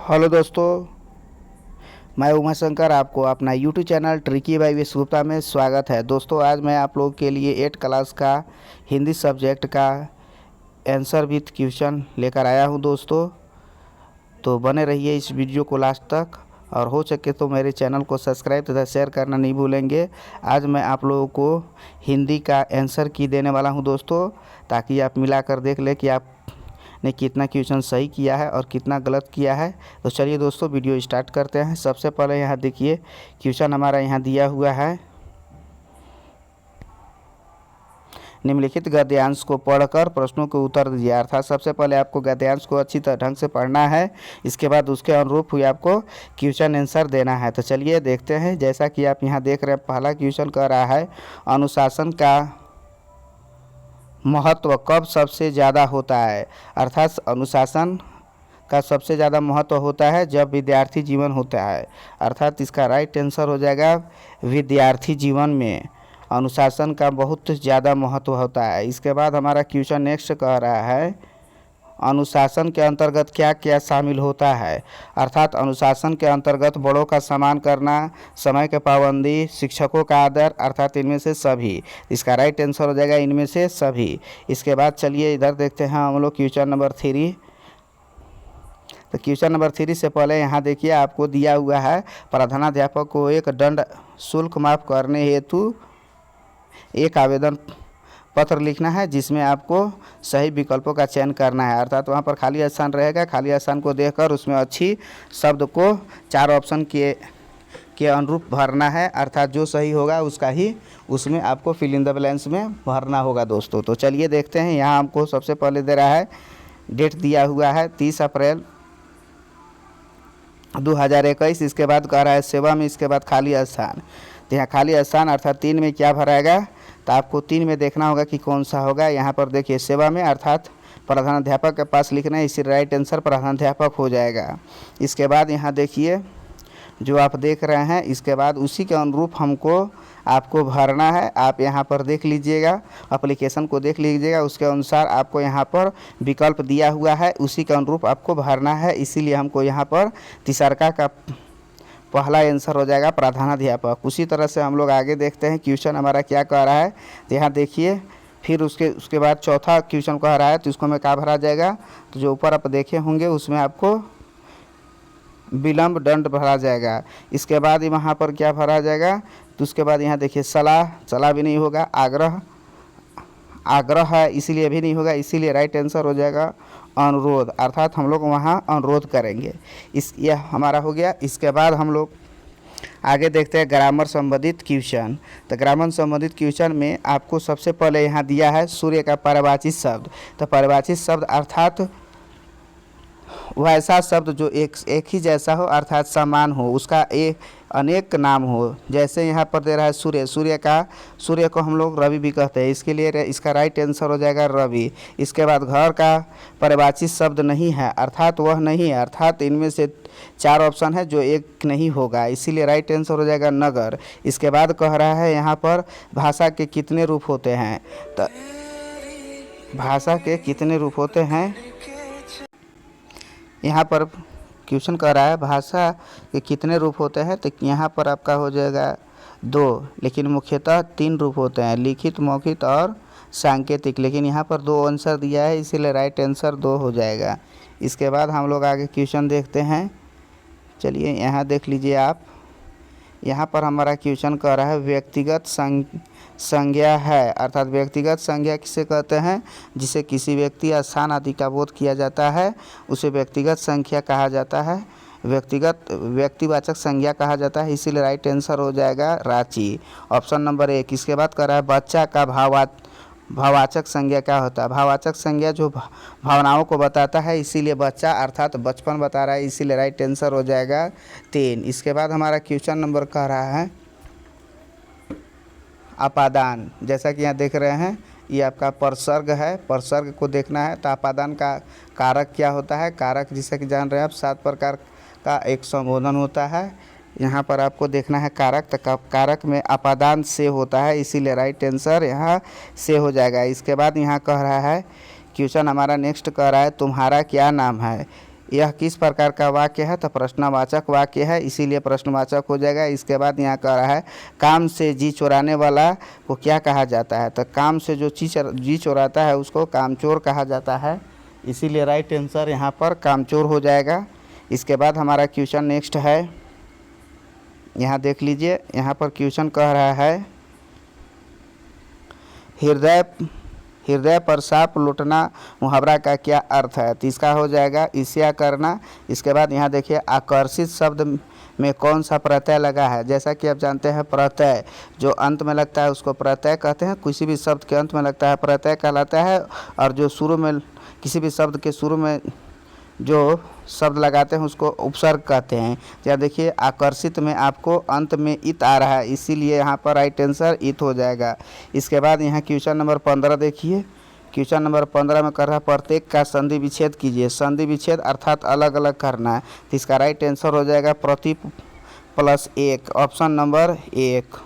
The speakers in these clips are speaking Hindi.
हेलो दोस्तों, मैं उमा शंकर आपको अपना यूट्यूब चैनल ट्रिकी बाई विश्वगुप्ता में स्वागत है। दोस्तों, आज मैं आप लोगों के लिए 8 क्लास का हिंदी सब्जेक्ट का आंसर विथ क्वेश्चन लेकर आया हूं दोस्तों। तो बने रहिए इस वीडियो को लास्ट तक और हो सके तो मेरे चैनल को सब्सक्राइब तथा शेयर करना नहीं भूलेंगे। आज मैं आप लोगों को हिंदी का आंसर की देने वाला हूं दोस्तों, ताकि आप मिलाकर देख लें कि आप ने कितना क्वेश्चन सही किया है और कितना गलत किया है। तो चलिए दोस्तों, वीडियो स्टार्ट करते हैं। सबसे पहले यहाँ देखिए, क्वेश्चन हमारा यहाँ दिया हुआ है, निम्नलिखित गद्यांश को पढ़कर प्रश्नों के उत्तर दीजिए। अर्थात सबसे पहले आपको गद्यांश को अच्छी तरह ढंग से पढ़ना है, इसके बाद उसके अनुरूप हुई आपको क्वेश्चन आंसर देना है। तो चलिए देखते हैं। जैसा कि आप यहाँ देख रहे हैं, पहला क्वेश्चन कह रहा है, अनुशासन का महत्व कब सबसे ज़्यादा होता है। अर्थात अनुशासन का सबसे ज़्यादा महत्व होता है जब विद्यार्थी जीवन होता है। अर्थात इसका राइट आंसर हो जाएगा, विद्यार्थी जीवन में अनुशासन का बहुत ज़्यादा महत्व होता है। इसके बाद हमारा क्वेश्चन नेक्स्ट कह रहा है, अनुशासन के अंतर्गत क्या क्या शामिल होता है। अर्थात अनुशासन के अंतर्गत बड़ों का सम्मान करना, समय की पाबंदी, शिक्षकों का आदर, अर्थात इनमें से सभी। इसका राइट आंसर हो जाएगा इनमें से सभी। इसके बाद चलिए इधर देखते हैं हम लोग क्वेश्चन नंबर 3। तो क्वेश्चन नंबर 3 से पहले यहाँ देखिए, आपको दिया हुआ है, प्रधानाध्यापक को एक दंड शुल्क माफ़ करने हेतु एक आवेदन पत्र लिखना है, जिसमें आपको सही विकल्पों का चयन करना है। अर्थात वहाँ पर खाली स्थान रहेगा, खाली स्थान को देखकर उसमें अच्छी शब्द को 4 ऑप्शन के अनुरूप भरना है। अर्थात जो सही होगा उसका ही उसमें आपको फिल इन द ब्लैंक्स में भरना होगा दोस्तों। तो चलिए देखते हैं। यहाँ हमको सबसे पहले दे रहा है, डेट दिया हुआ है 30 अप्रैल 2021। इसके बाद कह रहा है सेवा में, इसके बाद खाली स्थान। तो यहाँ खाली स्थान अर्थात 3 में क्या भराएगा, तो आपको 3 में देखना होगा कि कौन सा होगा। यहाँ पर देखिए सेवा में, अर्थात प्रधानाध्यापक के पास लिखना है, इसी राइट आंसर प्रधानाध्यापक हो जाएगा। इसके बाद यहाँ देखिए जो आप देख रहे हैं, इसके बाद उसी के अनुरूप हमको आपको भरना है। आप यहाँ पर देख लीजिएगा, एप्लीकेशन को देख लीजिएगा, उसके अनुसार आपको यहाँ पर विकल्प दिया हुआ है, उसी के अनुरूप आपको भरना है। इसीलिए हमको यहाँ पर तीसरका का पहला आंसर हो जाएगा प्रधानाध्यापक। उसी तरह से हम लोग आगे देखते हैं क्वेश्चन हमारा क्या कह रहा है। तो यहाँ देखिए, फिर उसके बाद चौथा क्वेश्चन कह रहा है, तो इसको में क्या भरा जाएगा, तो जो ऊपर आप देखे होंगे उसमें आपको विलंब दंड भरा जाएगा। इसके बाद वहाँ पर क्या भरा जाएगा, तो उसके बाद यहाँ देखिए सलाह भी नहीं होगा, आग्रह है इसीलिए भी नहीं होगा, इसीलिए राइट आंसर हो जाएगा अनुरोध। अर्थात हम लोग वहाँ अनुरोध करेंगे। यह हमारा हो गया। इसके बाद हम लोग आगे देखते हैं ग्रामर संबंधित क्वेश्चन। तो ग्रामर संबंधित क्वेश्चन में आपको सबसे पहले यहाँ दिया है सूर्य का परिभाषित शब्द। तो परिभाषित शब्द अर्थात वह ऐसा शब्द जो एक ही जैसा हो, अर्थात समान हो, उसका एक अनेक नाम हो। जैसे यहाँ पर दे रहा है सूर्य को हम लोग रवि भी कहते हैं, इसके लिए इसका राइट आंसर हो जाएगा रवि। इसके बाद घर का परिभाषित शब्द नहीं है, अर्थात वह नहीं है, अर्थात इनमें से 4 ऑप्शन है जो एक नहीं होगा, इसीलिए राइट आंसर हो जाएगा नगर। इसके बाद कह रहा है यहाँ पर भाषा के कितने रूप होते हैं। तो भाषा के कितने रूप होते हैं, यहाँ पर क्वेश्चन कर रहा है भाषा के कितने रूप होते हैं। तो यहाँ पर आपका हो जाएगा 2, लेकिन मुख्यतः 3 रूप होते हैं, लिखित, मौखिक और सांकेतिक। लेकिन यहाँ पर 2 आंसर दिया है, इसीलिए राइट आंसर 2 हो जाएगा। इसके बाद हम लोग आगे क्वेश्चन देखते हैं। चलिए यहाँ देख लीजिए आप, यहाँ पर हमारा क्वेश्चन कह रहा है व्यक्तिगत संज्ञा है। अर्थात व्यक्तिगत संज्ञा किसे कहते हैं, जिसे किसी व्यक्ति या स्थान आदि का बोध किया जाता है, उसे व्यक्तिगत संज्ञा कहा जाता है, व्यक्तिवाचक संज्ञा कहा जाता है। इसीलिए राइट आंसर हो जाएगा रांची, ऑप्शन नंबर 1। इसके बाद कह रहा है बच्चा का भाववाचक संज्ञा क्या होता है। भाववाचक संज्ञा जो भावनाओं को बताता है, इसीलिए बच्चा अर्थात बचपन बता रहा है, इसीलिए राइट आंसर हो जाएगा 3। इसके बाद हमारा क्वेश्चन नंबर कह रहा है अपादान। जैसा कि यहाँ देख रहे हैं, ये आपका परसर्ग है, परसर्ग को देखना है। तो अपादान का कारक क्या होता है, कारक जैसा कि जान रहे हैं आप 7 प्रकार का एक संबोधन होता है। यहाँ पर आपको देखना है कारक, तो कारक में अपादान से होता है, इसीलिए राइट आंसर यहाँ से हो जाएगा। इसके बाद यहाँ कह रहा है क्वेश्चन हमारा नेक्स्ट कह रहा है तुम्हारा क्या नाम है। यह किस प्रकार का वाक्य है, तो प्रश्नवाचक वाक्य है, इसीलिए प्रश्नवाचक हो जाएगा। इसके बाद यहाँ कह रहा है काम से जी चुराने वाला को क्या कहा जाता है, तो काम से जो जी चुराता है उसको कामचोर कहा जाता है, इसीलिए राइट आंसर यहाँ पर कामचोर हो जाएगा। इसके बाद हमारा क्वेश्चन नेक्स्ट है, यहाँ देख लीजिए, यहाँ पर क्वेश्चन कह रहा है हृदय पर सांप लौटना मुहावरा का क्या अर्थ है, तो इसका हो जाएगा ईर्ष्या करना। इसके बाद यहाँ देखिए आकर्षित शब्द में कौन सा प्रत्यय लगा है, जैसा कि आप जानते हैं प्रत्यय जो अंत में लगता है उसको प्रत्यय कहते हैं, किसी भी शब्द के अंत में लगता है प्रत्यय कहलाता है, और जो शुरू में किसी भी शब्द के शुरू में जो शब्द लगाते हैं उसको उपसर्ग कहते हैं। या देखिए आकर्षित में आपको अंत में इत आ रहा है, इसीलिए यहाँ पर राइट आंसर इत हो जाएगा। इसके बाद यहाँ क्वेश्चन नंबर 15 देखिए, क्वेश्चन नंबर 15 में कर रहा है प्रत्येक का संधि विच्छेद कीजिए। संधि विच्छेद अर्थात अलग अलग करना है, तो इसका राइट आंसर हो जाएगा प्रति प्लस एक, ऑप्शन नंबर 1।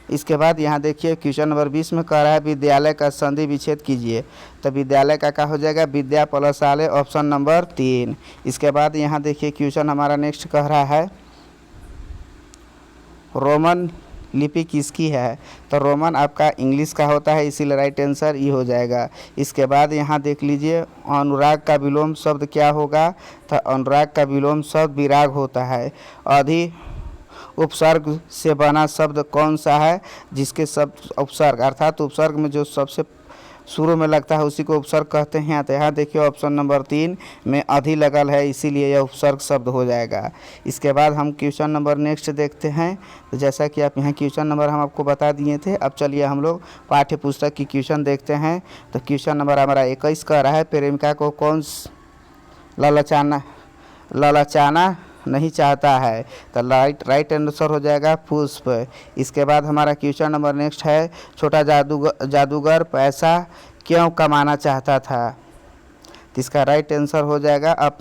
इसके बाद यहाँ देखिए क्वेश्चन नंबर 20 में कह रहा है विद्यालय का संधि विच्छेद कीजिए, तो विद्यालय का क्या हो जाएगा विद्या प्लस आलय, ऑप्शन नंबर 3। इसके बाद यहाँ देखिए क्वेश्चन हमारा नेक्स्ट कह रहा है रोमन लिपि किसकी है, तो रोमन आपका इंग्लिश का होता है, इसीलिए राइट आंसर ई हो जाएगा। इसके बाद यहाँ देख लीजिए अनुराग का विलोम शब्द क्या होगा, तो अनुराग का विलोम शब्द विराग होता है। अधि उपसर्ग से बना शब्द कौन सा है, जिसके शब्द उपसर्ग अर्थात उपसर्ग में जो सबसे शुरू में लगता है उसी को उपसर्ग कहते हैं। तो यहाँ देखिए ऑप्शन नंबर 3 में अधि लगल है, इसीलिए यह उपसर्ग शब्द हो जाएगा। इसके बाद हम क्वेश्चन नंबर नेक्स्ट देखते हैं, तो जैसा कि आप यहाँ क्वेश्चन नंबर हम आपको बता दिए थे, अब चलिए हम लोग पाठ्य पुस्तक की क्वेश्चन देखते हैं। तो क्वेश्चन नंबर हमारा 21 कह रहा है प्रेमिका को कौन ललचाना नहीं चाहता है, तो राइट आंसर हो जाएगा पुष्प। इसके बाद हमारा क्वेश्चन नंबर नेक्स्ट है छोटा जादूगर पैसा क्यों कमाना चाहता था, तो इसका राइट आंसर हो जाएगा अब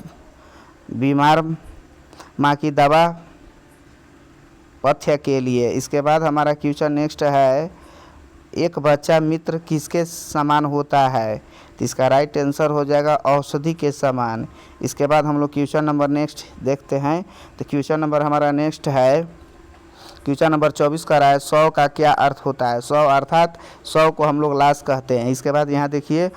बीमार माँ की दवा पथ्य के लिए। इसके बाद हमारा क्वेश्चन नेक्स्ट है एक बच्चा मित्र किसके समान होता है, तो इसका राइट आंसर हो जाएगा औषधि के समान। इसके बाद हम लोग क्वेश्चन नंबर नेक्स्ट देखते हैं, तो क्वेश्चन नंबर हमारा नेक्स्ट है क्वेश्चन नंबर 24 का रहा है 100 का क्या अर्थ होता है। 100 अर्थात 100 को हम लोग लाश कहते हैं। इसके बाद यहाँ देखिए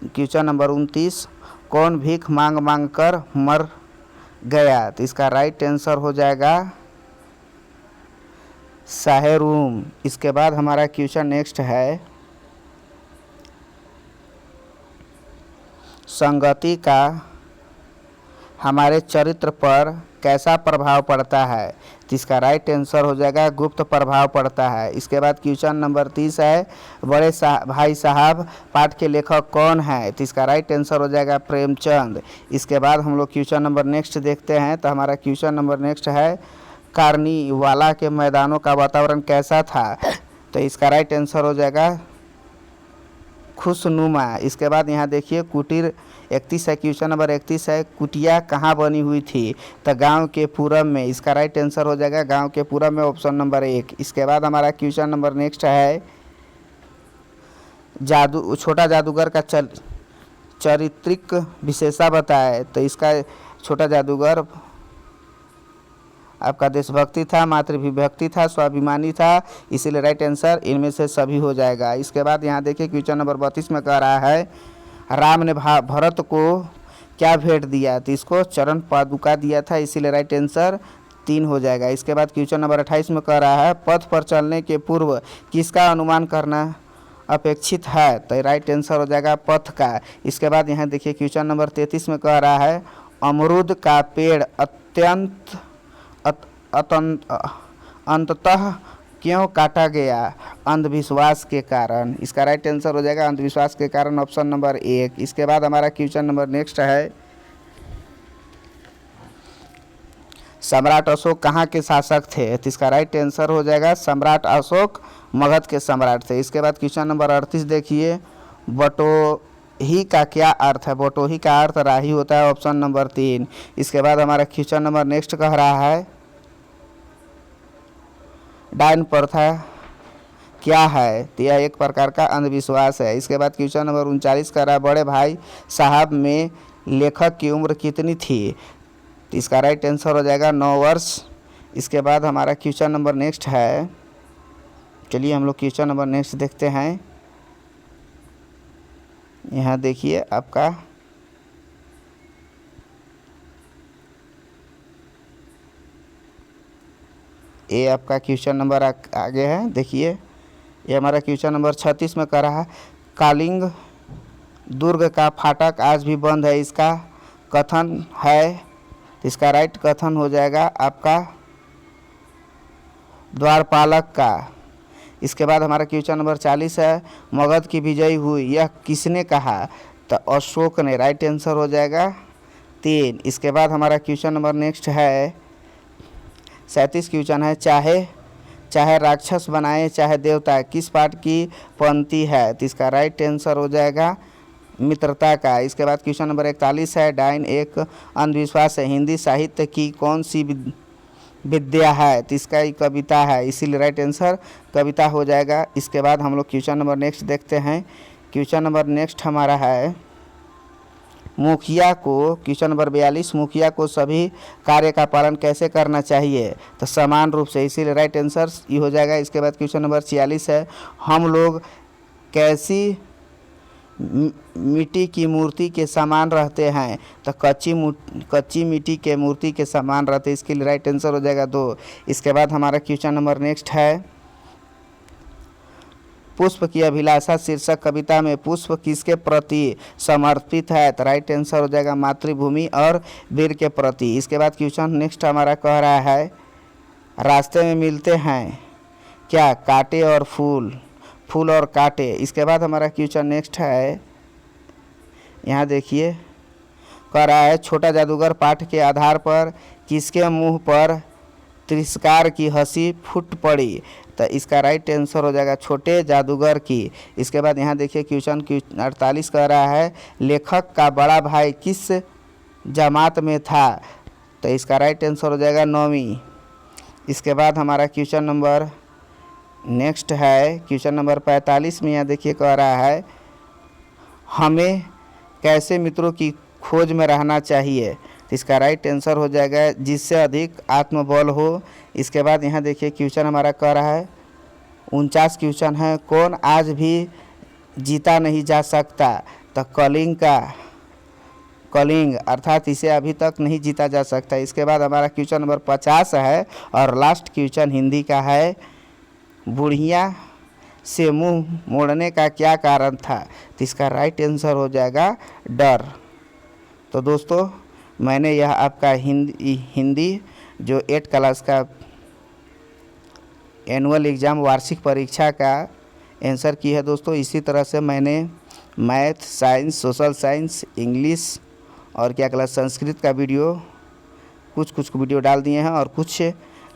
क्वेश्चन नंबर 29 कौन भीख मांग मांग कर मर गया, तो इसका राइट आंसर हो जाएगा साहेरूम। इसके बाद हमारा क्वेश्चन नेक्स्ट है संगति का हमारे चरित्र पर कैसा प्रभाव पड़ता है, तो इसका राइट आंसर हो जाएगा गुप्त प्रभाव पड़ता है। इसके बाद क्वेश्चन नंबर 30 है बड़े भाई साहब पाठ के लेखक कौन है, तो इसका राइट आंसर हो जाएगा प्रेमचंद। इसके बाद हम लोग क्वेश्चन नंबर नेक्स्ट देखते हैं, तो हमारा क्वेश्चन नंबर नेक्स्ट है कार्निवाला के मैदानों का वातावरण कैसा था, तो इसका राइट आंसर हो जाएगा खुशनुमा। इसके बाद यहाँ देखिए कुटीर 31 है, क्वेश्चन नंबर 31 है कुटिया कहाँ बनी हुई थी, तो गांव के पूरब में, इसका राइट आंसर हो जाएगा गांव के पूरब में, ऑप्शन नंबर 1। इसके बाद हमारा क्वेश्चन नंबर नेक्स्ट है छोटा जादूगर का चारित्रिक विशेषता बताए, तो इसका छोटा जादूगर आपका देशभक्ति था, मातृविभक्ति था, स्वाभिमानी था, इसीलिए राइट आंसर इनमें से सभी हो जाएगा। इसके बाद यहाँ देखिए क्वेश्चन नंबर 32 में कह रहा है राम ने भरत को क्या भेंट दिया, तो इसको चरण पादुका दिया था, इसीलिए राइट आंसर 3 हो जाएगा। इसके बाद क्वेश्चन नंबर 28 में कह रहा है पथ पर चलने के पूर्व किसका अनुमान करना अपेक्षित है, तो राइट आंसर हो जाएगा पथ का। इसके बाद यहाँ देखिए क्वेश्चन नंबर 33 में कह रहा है अमरूद का पेड़ अंततः क्यों काटा गया, अंधविश्वास के कारण, इसका राइट आंसर हो जाएगा अंधविश्वास के कारण, ऑप्शन नंबर 1। इसके बाद हमारा क्वेश्चन नंबर नेक्स्ट है सम्राट अशोक कहाँ के शासक थे, तो इसका राइट आंसर हो जाएगा सम्राट अशोक मगध के सम्राट थे। इसके बाद क्वेश्चन नंबर 38 देखिए बटोही का क्या अर्थ है, बटोही का अर्थ राही होता है, ऑप्शन नंबर 3। इसके बाद हमारा क्वेश्चन नंबर नेक्स्ट कह रहा है डायन प्रथा क्या है, तो यह एक प्रकार का अंधविश्वास है। इसके बाद क्वेश्चन नंबर 39 कर रहा है बड़े भाई साहब में लेखक की उम्र कितनी थी? तो इसका राइट आंसर हो जाएगा 9 वर्ष। इसके बाद हमारा क्वेश्चन नंबर नेक्स्ट है, चलिए हम लोग क्वेश्चन नंबर नेक्स्ट देखते हैं। यहाँ देखिए आपका ये आपका क्वेश्चन नंबर आगे है, देखिए ये हमारा क्वेश्चन नंबर 36 में कर रहा है। कलिंग दुर्ग का फाटक आज भी बंद है, इसका कथन है। इसका राइट कथन हो जाएगा आपका द्वारपालक का। इसके बाद हमारा क्वेश्चन नंबर 40 है, मगध की विजय हुई यह किसने कहा? तो अशोक ने। राइट आंसर हो जाएगा 3। इसके बाद हमारा क्वेश्चन नंबर नेक्स्ट है 37 क्वेश्चन है, चाहे राक्षस बनाए चाहे देवता, किस पाठ की पंक्ति है? तो इसका राइट आंसर हो जाएगा मित्रता का। इसके बाद क्वेश्चन नंबर 41 है, डायन एक अंधविश्वास है, हिंदी साहित्य की कौन सी विद्या है? तो इसका ही कविता है, इसीलिए राइट आंसर कविता हो जाएगा। इसके बाद हम लोग क्वेश्चन नंबर नेक्स्ट देखते हैं। क्वेश्चन नंबर नेक्स्ट हमारा है मुखिया को, क्वेश्चन नंबर 42, मुखिया को सभी कार्य का पालन कैसे करना चाहिए? तो समान रूप से, इसीलिए राइट आंसर ये हो जाएगा। इसके बाद क्वेश्चन नंबर 46 है, हम लोग कैसी मिट्टी की मूर्ति के समान रहते हैं? तो कच्ची मिट्टी के मूर्ति के समान रहते हैं, इसके लिए राइट आंसर हो जाएगा 2। इसके बाद हमारा क्वेश्चन नंबर नेक्स्ट है, पुष्प की अभिलाषा शीर्षक कविता में पुष्प किसके प्रति समर्पित है? तो राइट आंसर हो जाएगा मातृभूमि और वीर के प्रति। इसके बाद क्वेश्चन नेक्स्ट हमारा कह रहा है, रास्ते में मिलते हैं क्या कांटे और फूल और कांटे। इसके बाद हमारा क्वेश्चन नेक्स्ट है, यहाँ देखिए कह रहा है, छोटा जादूगर पाठ के आधार पर किसके मुंह पर तिरस्कार की हंसी फूट पड़ी? तो इसका राइट आंसर हो जाएगा छोटे जादूगर की। इसके बाद यहाँ देखिए क्वेश्चन 48 कह रहा है, लेखक का बड़ा भाई किस जमात में था? तो इसका राइट आंसर हो जाएगा 9वीं। इसके बाद हमारा क्वेश्चन नंबर नेक्स्ट है क्वेश्चन नंबर 45 में, यहाँ देखिए कह रहा है, हमें कैसे मित्रों की खोज में रहना चाहिए? तो इसका राइट आंसर हो जाएगा जिससे अधिक आत्मबल हो। इसके बाद यहाँ देखिए क्वेश्चन हमारा कह रहा है 49 क्वेश्चन है, कौन आज भी जीता नहीं जा सकता? तो कलिंग अर्थात इसे अभी तक नहीं जीता जा सकता। इसके बाद हमारा क्वेश्चन नंबर 50 है और लास्ट क्वेश्चन हिंदी का है, बुढ़िया से मुंह मोड़ने का क्या कारण था? तो इसका राइट आंसर हो जाएगा डर। तो दोस्तों मैंने यह आपका हिंदी जो 8 क्लास का एनुअल एग्ज़ाम वार्षिक परीक्षा का आंसर की है दोस्तों। इसी तरह से मैंने math, science, social science, English और क्या क्लास संस्कृत का वीडियो कुछ वीडियो डाल दिए हैं और कुछ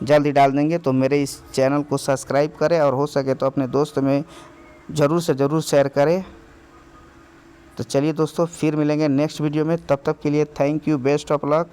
जल्द ही डाल देंगे। तो मेरे इस चैनल को सब्सक्राइब करें और हो सके तो अपने दोस्त में ज़रूर से ज़रूर शेयर करें। तो चलिए दोस्तों फिर मिलेंगे नेक्स्ट वीडियो में, तब तक के लिए thank you, best of luck.